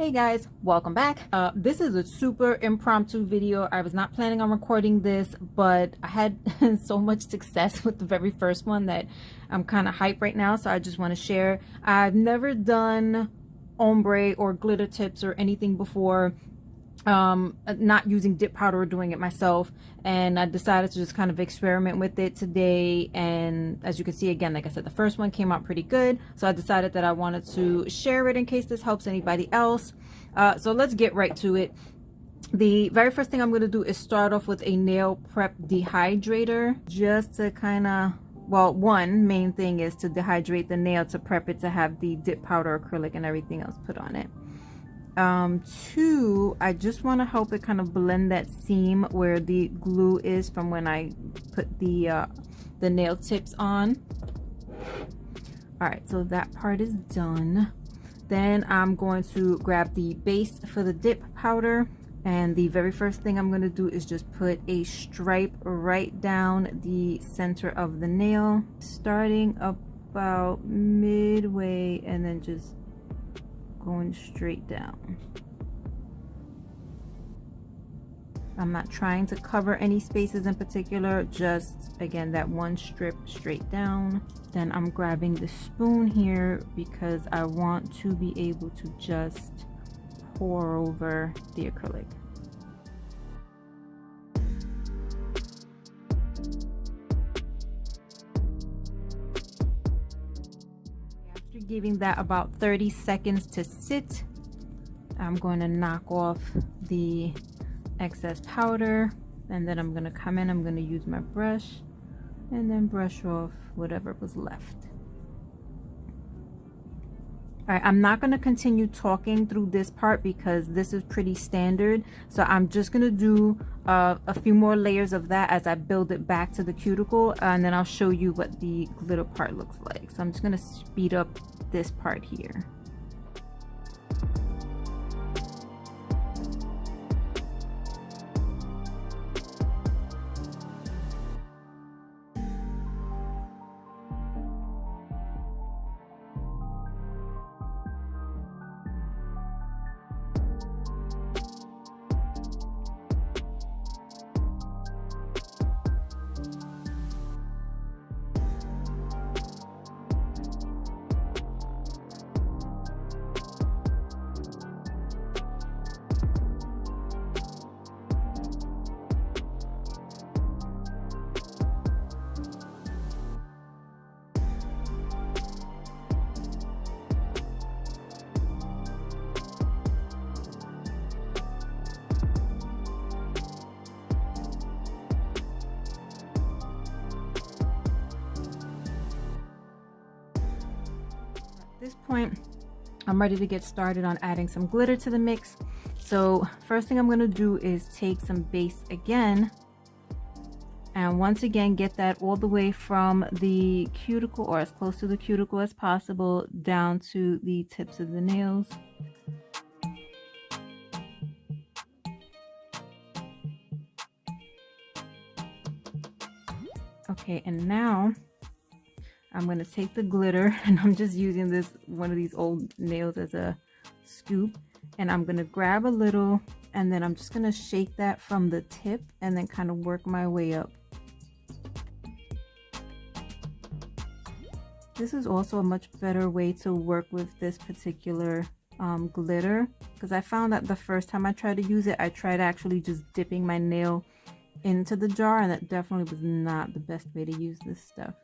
Hey guys, welcome back. This is a super impromptu video. I was not planning on recording this, but I had so much success with the very first one that I'm kind of hyped right now, so I just want to share. I've never done ombre or glitter tips or anything before, not using dip powder or doing it myself, and I decided to just kind of experiment with it today. And as you can see, again, like I said, the first one came out pretty good, so I decided that I wanted to share it in case this helps anybody else. So let's get right to it. The very first thing I'm going to do is start off with a nail prep dehydrator, just to kind of, well, one main thing is to dehydrate the nail to prep it to have the dip powder, acrylic, and everything else put on it. Two, I just want to help it kind of blend that seam where the glue is from when I put the nail tips on. All right, so that part is done. Then I'm going to grab the base for the dip powder, and the very first thing I'm going to do is just put a stripe right down the center of the nail, starting about midway and then just going straight down. I'm not trying to cover any spaces in particular, just again that one strip straight down. Then I'm grabbing the spoon here because I want to be able to just pour over the acrylic. After giving that about 30 seconds to sit, I'm going to knock off the excess powder, and then I'm going to come in, I'm going to use my brush and then brush off whatever was left. All right, I'm not going to continue talking through this part because this is pretty standard, so I'm just going to do a few more layers of that as I build it back to the cuticle, and then I'll show you what the glitter part looks like. So I'm just going to speed up this part here. At this point, I'm ready to get started on adding some glitter to the mix. So first thing I'm going to do is take some base again, and once again get that all the way from the cuticle, or as close to the cuticle as possible, down to the tips of the nails. Okay, and now I'm going to take the glitter, and I'm just using one of these old nails as a scoop, and I'm going to grab a little, and then I'm just going to shake that from the tip and then kind of work my way up. This is also a much better way to work with this particular glitter, because I found that the first time I tried to use it, I tried actually just dipping my nail into the jar, and that definitely was not the best way to use this stuff.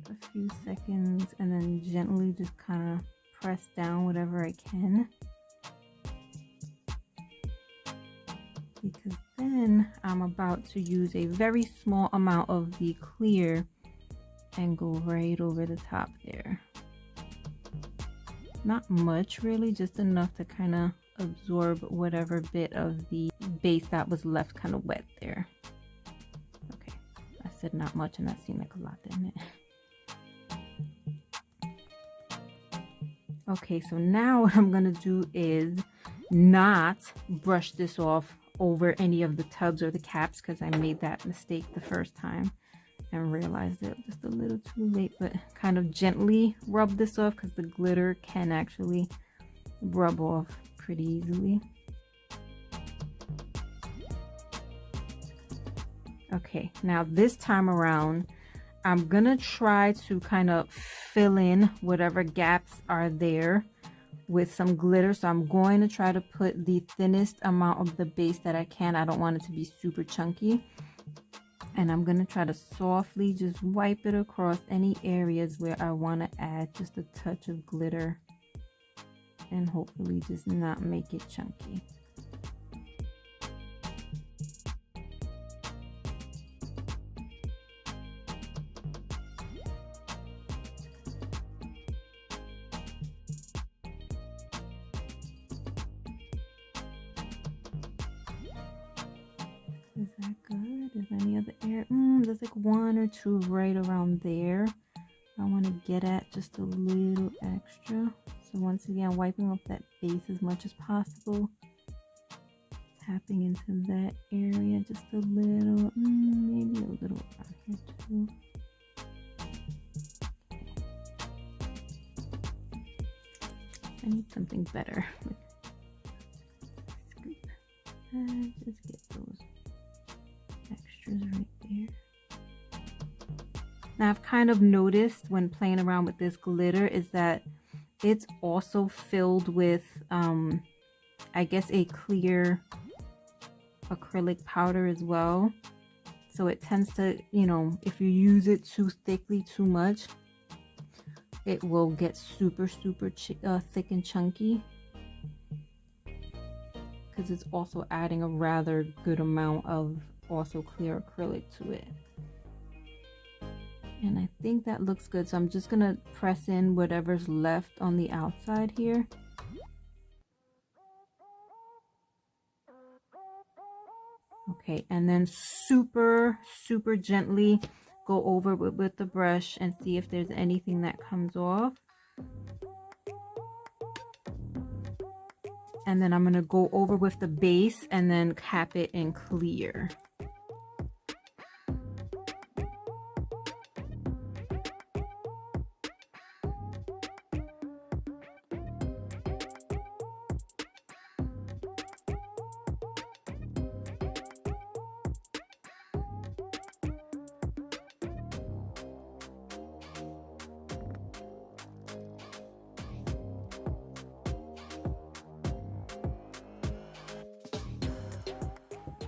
A few seconds, and then gently just kind of press down whatever I can, because then I'm about to use a very small amount of the clear and go right over the top there. Not much really, just enough to kind of absorb whatever bit of the base that was left kind of wet there. Okay, I said not much and that seemed like a lot, didn't it? Okay, so now what I'm gonna do is not brush this off over any of the tubs or the caps, because I made that mistake the first time. and realized it just a little too late, but kind of gently rub this off because the glitter can actually rub off pretty easily. Okay, now this time around, I'm gonna try to kind of fill in whatever gaps are there with some glitter. So I'm going to try to put the thinnest amount of the base that I can. I don't want it to be super chunky. And I'm gonna try to softly just wipe it across any areas where I want to add just a touch of glitter, and hopefully just not make it chunky. Is that good? Is any other area? There's like one or two right around there. I want to get at just a little extra. So once again, wiping off that base as much as possible. Tapping into that area just a little, maybe a little around here too. I need something better. Scoop. And just get those extras right there. Now I've kind of noticed when playing around with this glitter is that it's also filled with I guess a clear acrylic powder as well. So it tends to, you know, if you use it too thickly too much, it will get super thick and chunky, because it's also adding a rather good amount of also clear acrylic to it. And I think that looks good, so I'm just gonna press in whatever's left on the outside here. Okay, and then super gently go over with the brush and see if there's anything that comes off. And then I'm gonna go over with the base and then cap it in clear.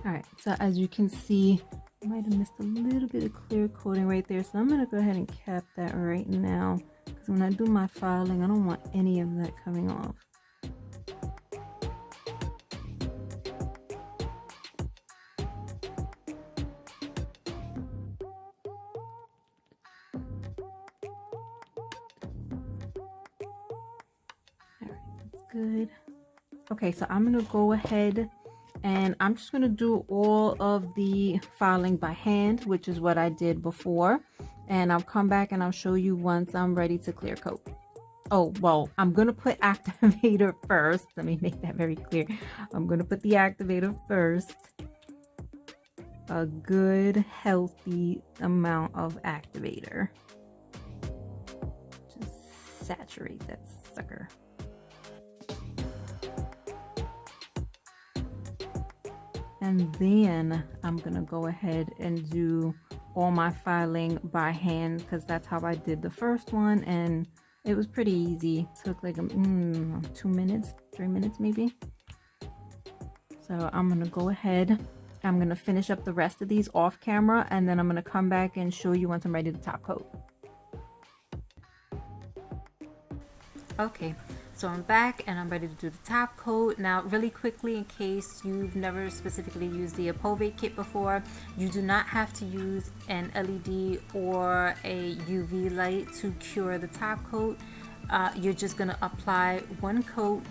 Alright, so as you can see, I might have missed a little bit of clear coating right there, so I'm going to go ahead and cap that right now, because when I do my filing, I don't want any of that coming off. Alright, that's good. Okay, so I'm going to go ahead and I'm just going to do all of the filing by hand, which is what I did before. And I'll come back and I'll show you once I'm ready to clear coat. Oh, well, I'm going to put activator first. Let me make that very clear. I'm going to put the activator first. A good, healthy amount of activator. Just saturate that sucker. And then I'm gonna go ahead and do all my filing by hand, because that's how I did the first one, and it was pretty easy. It took like 2 minutes, 3 minutes maybe. So I'm gonna go ahead, I'm gonna finish up the rest of these off camera, and then I'm gonna come back and show you once I'm ready to top coat. Okay, so I'm back and I'm ready to do the top coat. Now, really quickly, in case you've never specifically used the OPOVE kit before, you do not have to use an LED or a UV light to cure the top coat. You're just gonna apply one coat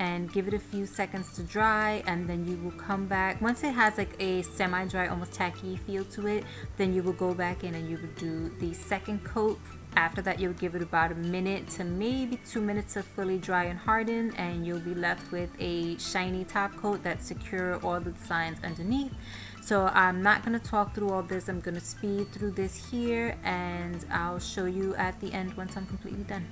and give it a few seconds to dry, and then you will come back. Once it has like a semi-dry, almost tacky feel to it, then you will go back in and you will do the second coat After that, you'll give it about a minute to maybe 2 minutes to fully dry and harden, and you'll be left with a shiny top coat that secure all the designs underneath. So I'm not going to talk through all this. I'm going to speed through this here, and I'll show you at the end once I'm completely done.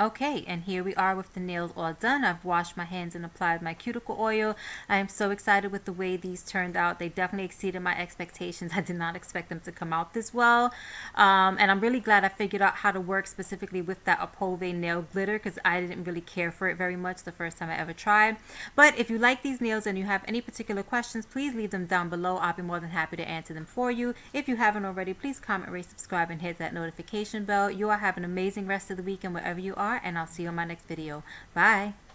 Okay, and here we are with the nails all done. I've washed my hands and applied my cuticle oil. I am so excited with the way these turned out. They definitely exceeded my expectations. I did not expect them to come out this well. And I'm really glad I figured out how to work specifically with that OPOVE nail glitter, because I didn't really care for it very much the first time I ever tried. But if you like these nails and you have any particular questions, please leave them down below. I'll be more than happy to answer them for you. If you haven't already, please comment, rate, subscribe, and hit that notification bell. You all have an amazing rest of the weekend wherever you are, and I'll see you on my next video. Bye.